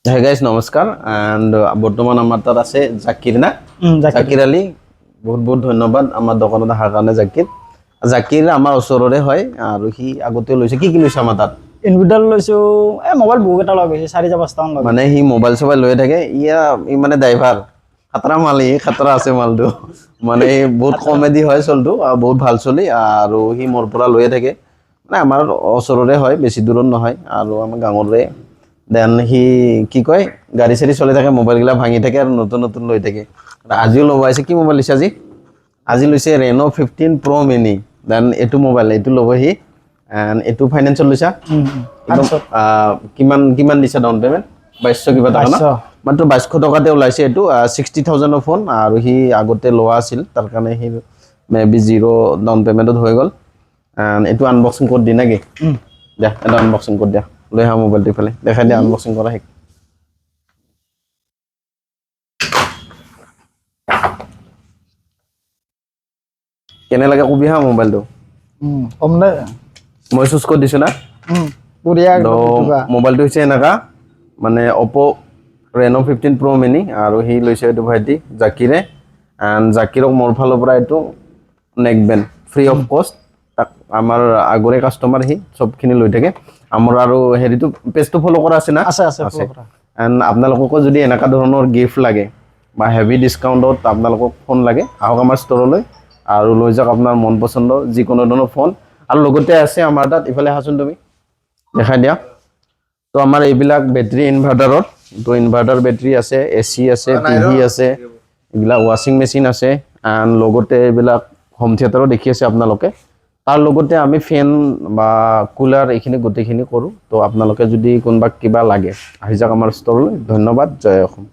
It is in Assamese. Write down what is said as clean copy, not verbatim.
Hey guys, নমস্কাৰ and বৰ্তমান আমাৰ তাত আছে জাকিৰ না জাকিৰ আলী বহুত বহুত ধন্যবাদ আমাৰ দোকানত অহাৰ কাৰণে জাকিৰ আমাৰ ওচৰৰে হয় আৰু সি আগতে লৈছে কি লৈছে আমাৰ তাত ইনভাৰ্টাৰ লৈছো মোবাইল বহুত এটা লগাইছে 4-5টা মান লগাইছে মানে সি মোবাইল সবাই লৈ থাকে ই মানে ড্ৰাইভাৰ খাতৰা মাল খাতৰা আছে মালটো মানে বহুত কমেডি হয় চলটো বহুত ভাল চলি আৰু সি মোৰ পৰা লৈয়ে থাকে মানে আমাৰ ওচৰৰে হয় বেছি দূৰত নহয় আৰু আমাৰ গাঁৱৰে দেন সি কি কয় গাড়ী চাৰি চলি থাকে মোবাইল গিলা ভাঙি থাকে আৰু নতুন নতুন লৈ থাকে আজিও লগাইছে কি মোবাইল লৈছে আজি লৈছে Reno 15 Pro Mini দেন এইটো মোবাইল এইটো ল'ব সি এণ্ড এইটো ফাইনেন্সত লৈছা একদম কিমান দিছা ডাউন পেমেণ্ট 2200 কিবা টকা না মাত্ৰ 2200 টকাতে ওলাইছে এইটো 60000 ফোন আৰু সি আগতে লোৱা আছিল তাৰ কাৰণে সি মেবি জিৰ' ডাউন পেমেণ্টত হৈ গ'ল এণ্ড এইটো আনবক্সিং কৰি দি নেকি দিয়া এটা আনবক্সিং কৰি দিয়া লৈ আহা মোবাইলটো ইফালে দেখাই দিয়া আনবক্সিং কৰা শিক কেনে লাগে কবি হা মোবাইলটো কম দে মই চুজ কৰি দিছো না বঢ়িয়া মোবাইলটো হৈছে এনেকা মানে Oppo Reno 15 Pro Mini আৰু সি লৈছে এইটো ভাইটি জাকিৰে এণ্ড জাকিৰক মোৰ ফালৰ পৰা এইটো নেক বেণ্ড ফ্ৰী অফ কষ্ট তাক আমাৰ আগৰে কাষ্টমাৰ সি চবখিনি লৈ থাকে আমাৰ আৰু হেৰিটো পেজটো ফলো কৰা আছে না আছে ফলো কৰা এণ্ড আপোনালোককো যদি এনেকা ধৰণৰ গিফ্ট লাগে বা হেভি ডিছকাউণ্টত আপোনালোকক ফোন লাগে আহক আমাৰ ষ্ট'ৰলৈ আৰু লৈ যাওক আপোনাৰ মন পচন্দৰ যিকোনো ধৰণৰ ফোন আৰু লগতে আছে আমাৰ তাত ইফালে আহাচোন তুমি দেখাই দিয়া তো আমাৰ এইবিলাক বেটাৰী ইনভাৰ্টাৰত তো ইনভাৰ্টাৰ বেটাৰী আছে এচি আছে টিভি আছে এইবিলাক ৱাশ্বিং মেচিন আছে এণ্ড লগতে এইবিলাক হোম থিয়েটাৰো দেখি আছে আপোনালোকে তাৰ লগতে আমি ফেন বা কুলাৰ এইখিনি গোটেইখিনি কৰোঁ তো আপোনালোকে যদি কোনোবা কিবা লাগে আহি যাওক আমাৰ ষ্ট'ৰলৈ ধন্যবাদ জয় অসম